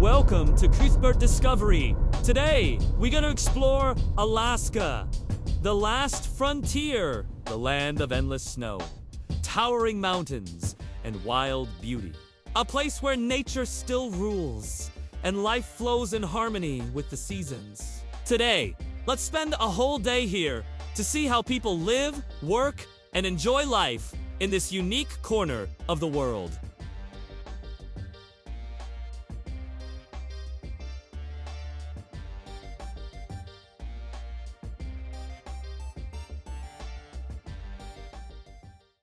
Welcome to Cuthbert Discovery. Today, we're gonna explore Alaska, the last frontier, the land of endless snow, towering mountains, and wild beauty. A place where nature still rules, and life flows in harmony with the seasons. Today, let's spend a whole day here to see how people live, work, and enjoy life in this unique corner of the world.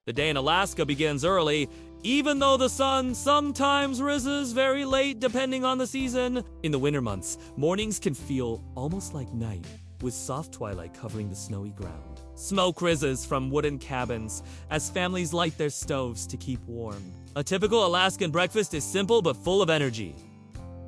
The day in Alaska begins early, even though the sun sometimes rises very late depending on the season. In the winter months, mornings can feel almost like night, with soft twilight covering the snowy ground. Smoke rises from wooden cabins as families light their stoves to keep warm. A typical Alaskan breakfast is simple but full of energy.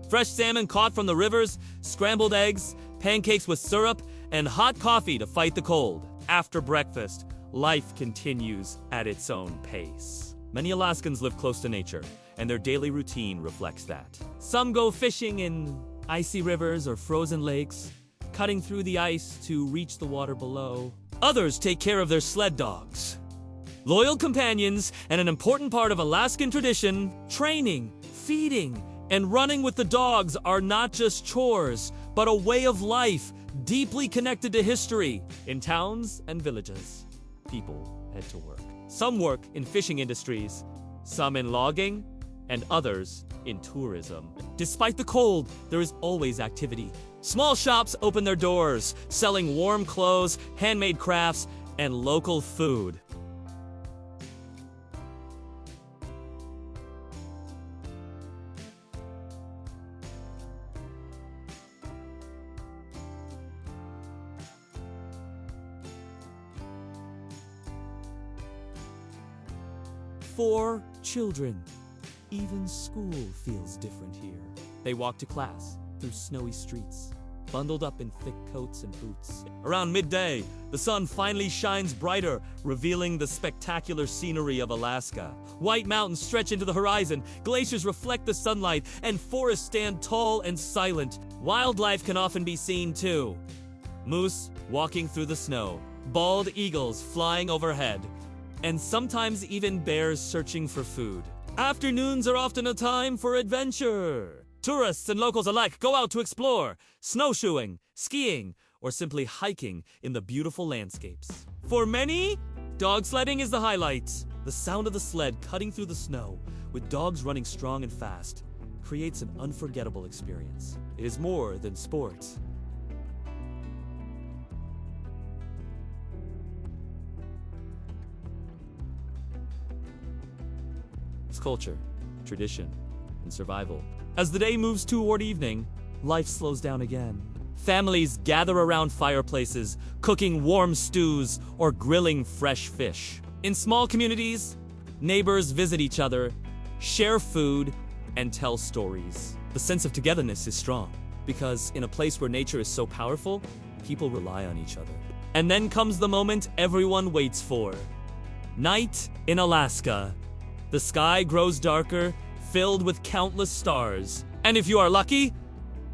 Fresh salmon caught from the rivers, scrambled eggs, pancakes with syrup, and hot coffee to fight the cold. After breakfast, life continues at its own pace. Many Alaskans live close to nature, and their daily routine reflects that. Some go fishing in icy rivers or frozen lakes, cutting through the ice to reach the water below. Others take care of their sled dogs. Loyal companions and an important part of Alaskan tradition, training, feeding, and running with the dogs are not just chores, but a way of life deeply connected to history. In towns and villages, people head to work. Some work in fishing industries, some in logging, and others in tourism. Despite the cold, there is always activity. Small shops open their doors, selling warm clothes, handmade crafts, and local food. For children, even school feels different here. They walk to class through snowy streets, bundled up in thick coats and boots. Around midday, the sun finally shines brighter, revealing the spectacular scenery of Alaska. White mountains stretch into the horizon, glaciers reflect the sunlight, and forests stand tall and silent. Wildlife can often be seen too. Moose walking through the snow, bald eagles flying overhead, and sometimes even bears searching for food. Afternoons are often a time for adventure. Tourists and locals alike go out to explore, snowshoeing, skiing, or simply hiking in the beautiful landscapes. For many, dog sledding is the highlight. The sound of the sled cutting through the snow, with dogs running strong and fast, creates an unforgettable experience. It is more than sport. It's culture, tradition, and survival. As the day moves toward evening, life slows down again. Families gather around fireplaces, cooking warm stews or grilling fresh fish. In small communities, neighbors visit each other, share food, and tell stories. The sense of togetherness is strong, because in a place where nature is so powerful, people rely on each other. And then comes the moment everyone waits for. Night in Alaska. The sky grows darker, filled with countless stars. And if you are lucky,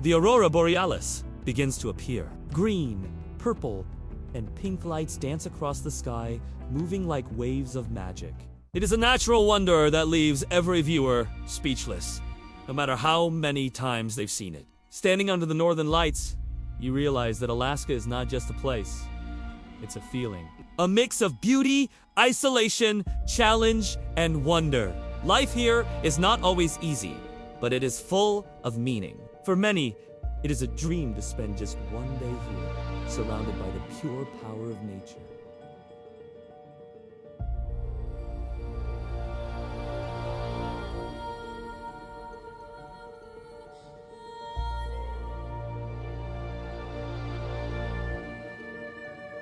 the aurora borealis begins to appear. Green, purple, and pink lights dance across the sky, moving like waves of magic. It is a natural wonder that leaves every viewer speechless, no matter how many times they've seen it. Standing under the northern lights, you realize that Alaska is not just a place, it's a feeling. A mix of beauty, isolation, challenge, and wonder. Life here is not always easy, but it is full of meaning. For many, it is a dream to spend just one day here, surrounded by the pure power of nature.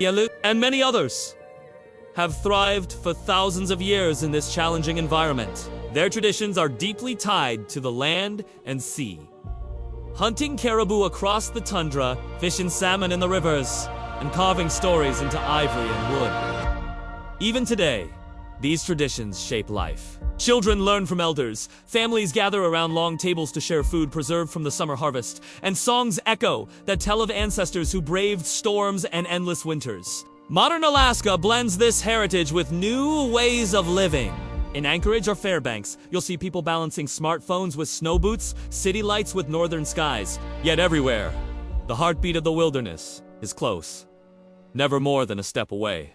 Yalu and many others have thrived for thousands of years in this challenging environment. Their traditions are deeply tied to the land and sea. Hunting caribou across the tundra, fishing salmon in the rivers, and carving stories into ivory and wood. Even today, These traditions shape life. Children learn from elders, families gather around long tables to share food preserved from the summer harvest, and songs echo that tell of ancestors who braved storms and endless winters. Modern Alaska blends this heritage with new ways of living. In Anchorage or Fairbanks, you'll see people balancing smartphones with snow boots, city lights with northern skies. Yet everywhere, the heartbeat of the wilderness is close, never more than a step away.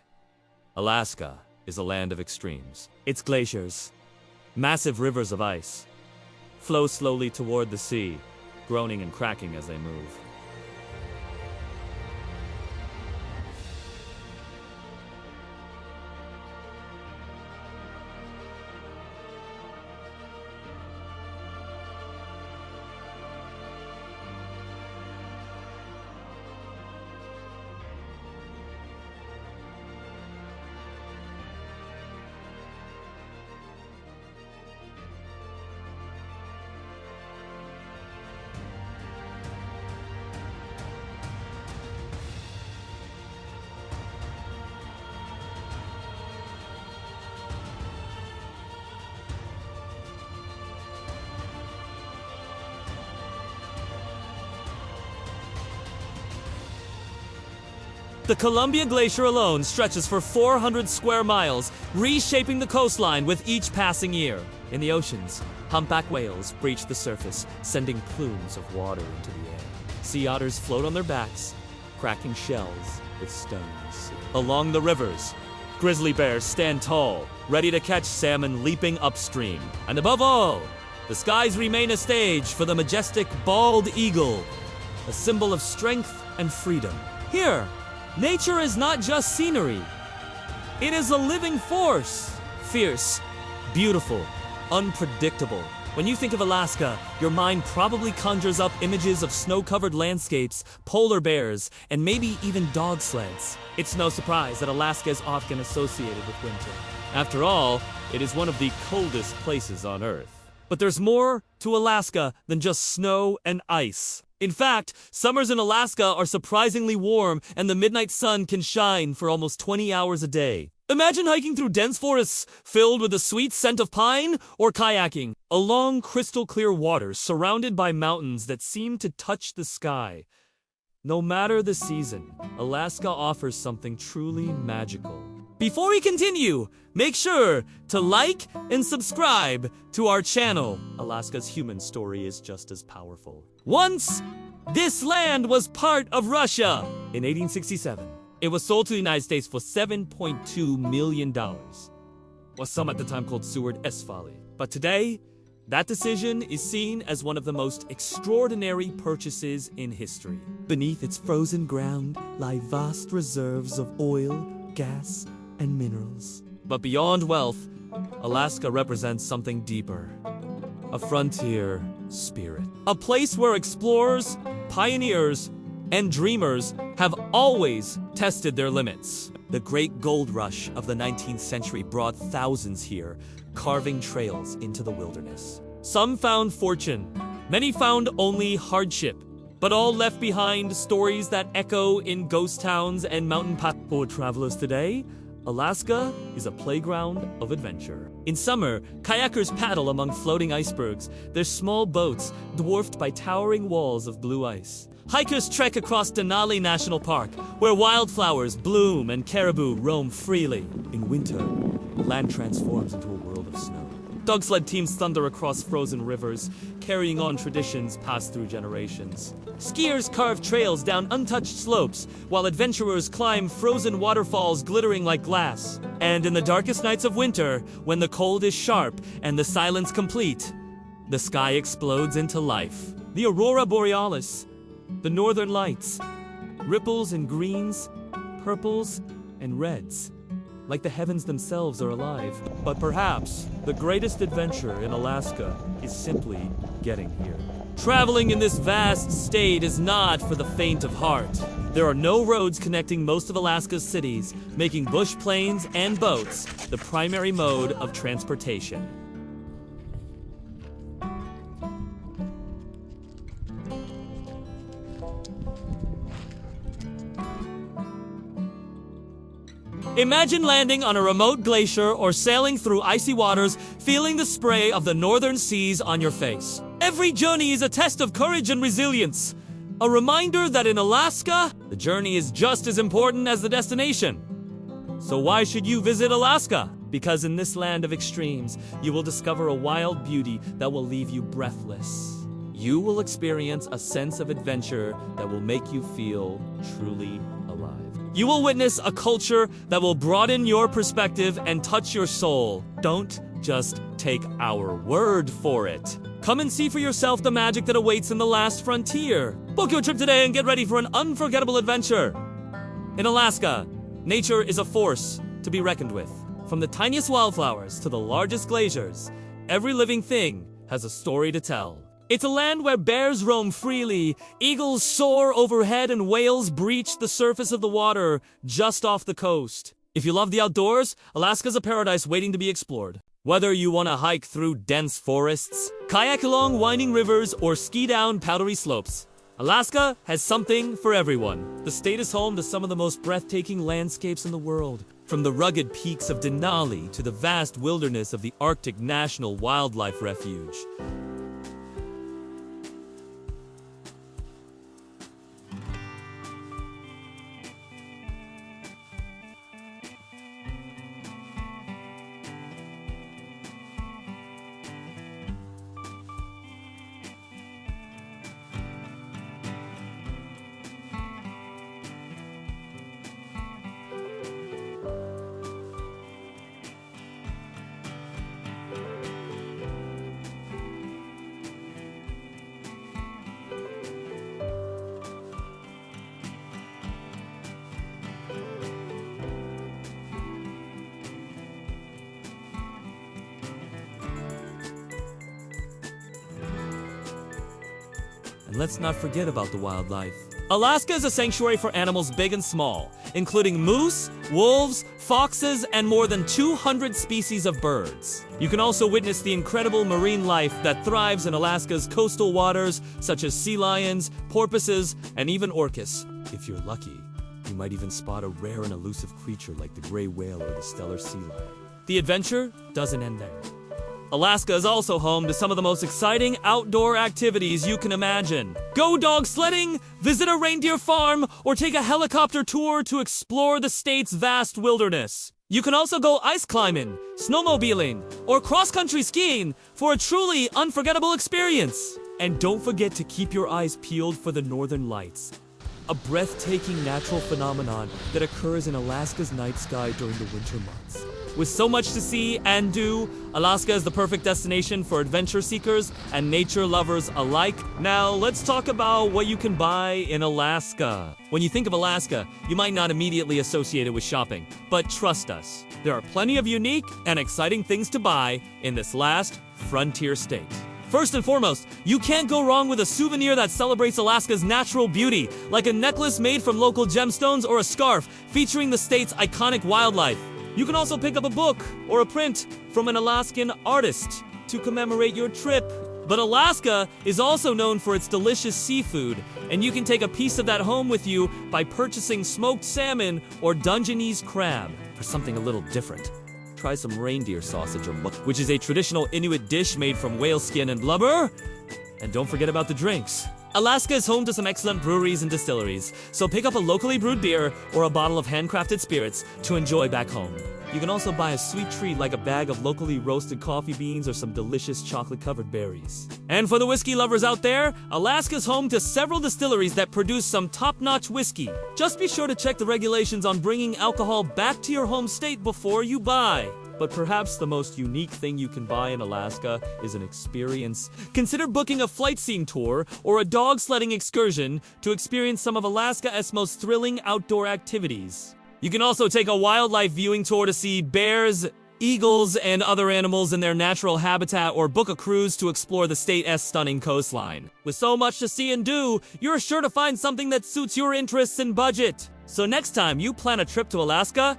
Alaska is a land of extremes. Its glaciers, massive rivers of ice, flow slowly toward the sea, groaning and cracking as they move. The Columbia Glacier alone stretches for 400 square miles, reshaping the coastline with each passing year. In the oceans, humpback whales breach the surface, sending plumes of water into the air. Sea otters float on their backs, cracking shells with stones. Along the rivers, grizzly bears stand tall, ready to catch salmon leaping upstream. And above all, the skies remain a stage for the majestic bald eagle, a symbol of strength and freedom. Here, nature is not just scenery. It is a living force. Fierce, beautiful, unpredictable. When you think of Alaska, your mind probably conjures up images of snow-covered landscapes, polar bears, and maybe even dog sleds. It's no surprise that Alaska is often associated with winter. After all, it is one of the coldest places on Earth. But there's more to Alaska than just snow and ice. In fact, summers in Alaska are surprisingly warm, and the midnight sun can shine for almost 20 hours a day. Imagine hiking through dense forests filled with the sweet scent of pine, or kayaking along crystal-clear waters surrounded by mountains that seem to touch the sky. No matter the season, Alaska offers something truly magical. Before we continue, make sure to like and subscribe to our channel. Alaska's human story is just as powerful. Once, this land was part of Russia. In 1867, it was sold to the United States for $7.2 million, what some at the time called Seward S. Folly. But today, that decision is seen as one of the most extraordinary purchases in history. Beneath its frozen ground lie vast reserves of oil, gas, and minerals. But beyond wealth, Alaska represents something deeper. A frontier spirit. A place where explorers, pioneers, and dreamers have always tested their limits. The great gold rush of the 19th century brought thousands here, carving trails into the wilderness. Some found fortune, many found only hardship, but all left behind stories that echo in ghost towns and mountain paths. For travelers today, Alaska is a playground of adventure. In summer, kayakers paddle among floating icebergs, their small boats dwarfed by towering walls of blue ice. Hikers trek across Denali National Park, where wildflowers bloom and caribou roam freely. In winter, land transforms into a world of snow. Dog sled teams thunder across frozen rivers, carrying on traditions passed through generations. Skiers carve trails down untouched slopes, while adventurers climb frozen waterfalls glittering like glass. And in the darkest nights of winter, when the cold is sharp and the silence complete, the sky explodes into life. The aurora borealis, the northern lights, ripples in greens, purples, and reds. Like the heavens themselves are alive. But perhaps the greatest adventure in Alaska is simply getting here. Traveling in this vast state is not for the faint of heart. There are no roads connecting most of Alaska's cities, making bush planes and boats the primary mode of transportation. Imagine landing on a remote glacier or sailing through icy waters, feeling the spray of the northern seas on your face. Every journey is a test of courage and resilience. A reminder that in Alaska, the journey is just as important as the destination. So why should you visit Alaska? Because in this land of extremes, you will discover a wild beauty that will leave you breathless. You will experience a sense of adventure that will make you feel truly alive. You will witness a culture that will broaden your perspective and touch your soul. Don't just take our word for it. Come and see for yourself the magic that awaits in the last frontier. Book your trip today and get ready for an unforgettable adventure. In Alaska, nature is a force to be reckoned with. From the tiniest wildflowers to the largest glaciers, every living thing has a story to tell. It's a land where bears roam freely, eagles soar overhead, and whales breach the surface of the water just off the coast. If you love the outdoors, Alaska's a paradise waiting to be explored. Whether you want to hike through dense forests, kayak along winding rivers, or ski down powdery slopes, Alaska has something for everyone. The state is home to some of the most breathtaking landscapes in the world. From the rugged peaks of Denali to the vast wilderness of the Arctic National Wildlife Refuge. And let's not forget about the wildlife. Alaska is a sanctuary for animals big and small, including moose, wolves, foxes, and more than 200 species of birds. You can also witness the incredible marine life that thrives in Alaska's coastal waters, such as sea lions, porpoises, and even orcas. If you're lucky, you might even spot a rare and elusive creature like the gray whale or the stellar sea lion. The adventure doesn't end there. Alaska is also home to some of the most exciting outdoor activities you can imagine. Go dog sledding, visit a reindeer farm, or take a helicopter tour to explore the state's vast wilderness. You can also go ice climbing, snowmobiling, or cross-country skiing for a truly unforgettable experience. And don't forget to keep your eyes peeled for the Northern Lights, a breathtaking natural phenomenon that occurs in Alaska's night sky during the winter months. With so much to see and do, Alaska is the perfect destination for adventure seekers and nature lovers alike. Now, let's talk about what you can buy in Alaska. When you think of Alaska, you might not immediately associate it with shopping, but trust us, there are plenty of unique and exciting things to buy in this last frontier state. First and foremost, you can't go wrong with a souvenir that celebrates Alaska's natural beauty, like a necklace made from local gemstones or a scarf featuring the state's iconic wildlife. You can also pick up a book or a print from an Alaskan artist to commemorate your trip. But Alaska is also known for its delicious seafood, and you can take a piece of that home with you by purchasing smoked salmon or Dungeness crab. For something a little different, try some reindeer sausage, which is a traditional Inuit dish made from whale skin and blubber. And don't forget about the drinks. Alaska is home to some excellent breweries and distilleries, so pick up a locally brewed beer or a bottle of handcrafted spirits to enjoy back home. You can also buy a sweet treat like a bag of locally roasted coffee beans or some delicious chocolate-covered berries. And for the whiskey lovers out there, Alaska's home to several distilleries that produce some top-notch whiskey. Just be sure to check the regulations on bringing alcohol back to your home state before you buy. But perhaps the most unique thing you can buy in Alaska is an experience. Consider booking a flight scene tour or a dog sledding excursion to experience some of Alaska's most thrilling outdoor activities. You can also take a wildlife viewing tour to see bears, eagles, and other animals in their natural habitat, or book a cruise to explore the state's stunning coastline. With so much to see and do, you're sure to find something that suits your interests and budget. So next time you plan a trip to Alaska,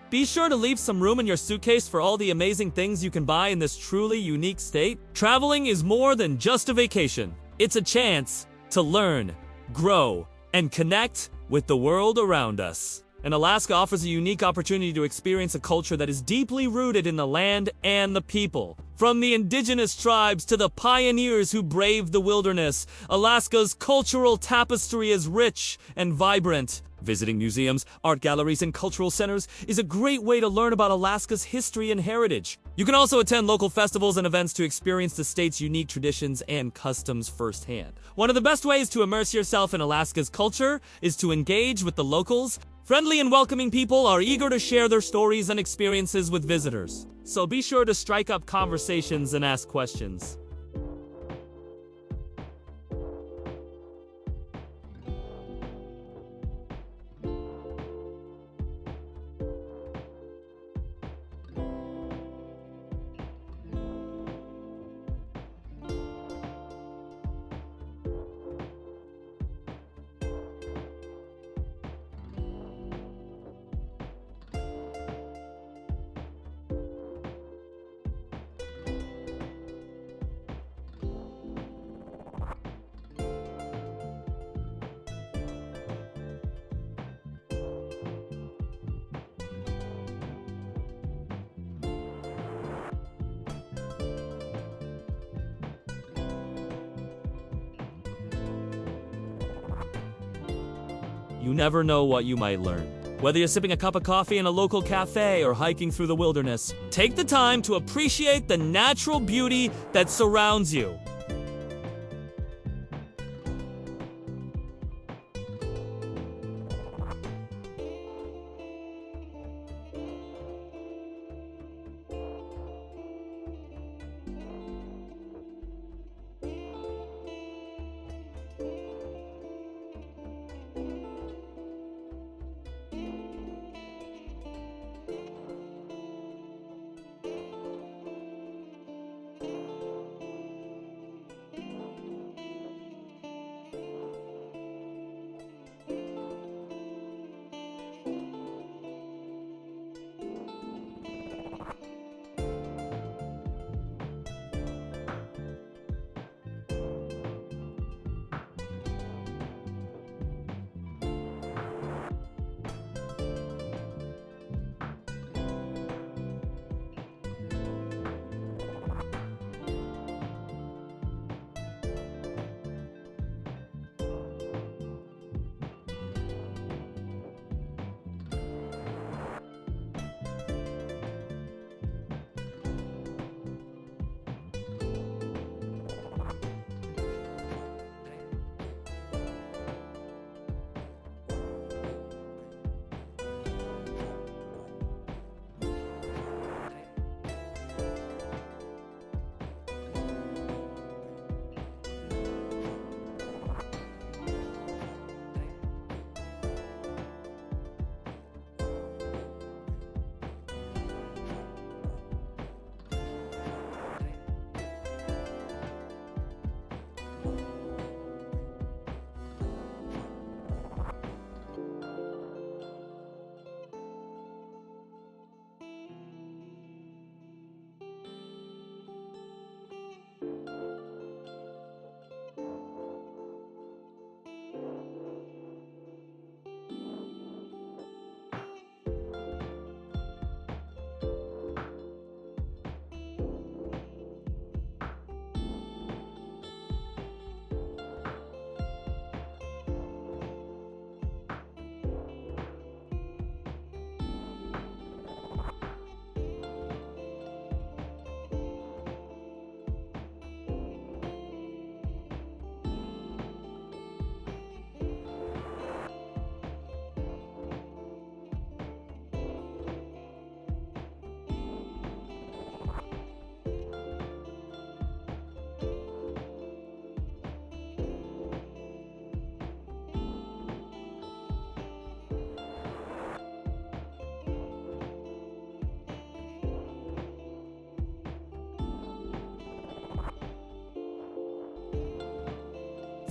be sure to leave some room in your suitcase for all the amazing things you can buy in this truly unique state. Traveling is more than just a vacation. It's a chance to learn, grow, and connect with the world around us. And Alaska offers a unique opportunity to experience a culture that is deeply rooted in the land and the people. From the indigenous tribes to the pioneers who braved the wilderness, Alaska's cultural tapestry is rich and vibrant. Visiting museums, art galleries, and cultural centers is a great way to learn about Alaska's history and heritage. You can also attend local festivals and events to experience the state's unique traditions and customs firsthand. One of the best ways to immerse yourself in Alaska's culture is to engage with the locals. Friendly and welcoming people are eager to share their stories and experiences with visitors. So be sure to strike up conversations and ask questions. You never know what you might learn. Whether you're sipping a cup of coffee in a local cafe or hiking through the wilderness, take the time to appreciate the natural beauty that surrounds you.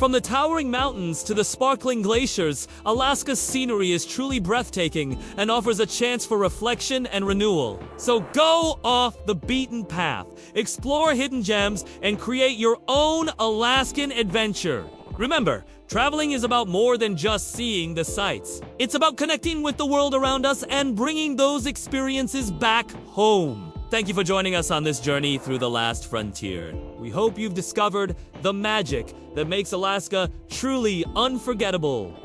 From the towering mountains to the sparkling glaciers, Alaska's scenery is truly breathtaking and offers a chance for reflection and renewal. So go off the beaten path, explore hidden gems, and create your own Alaskan adventure. Remember, traveling is about more than just seeing the sights. It's about connecting with the world around us and bringing those experiences back home. Thank you for joining us on this journey through the last frontier. We hope you've discovered the magic that makes Alaska truly unforgettable.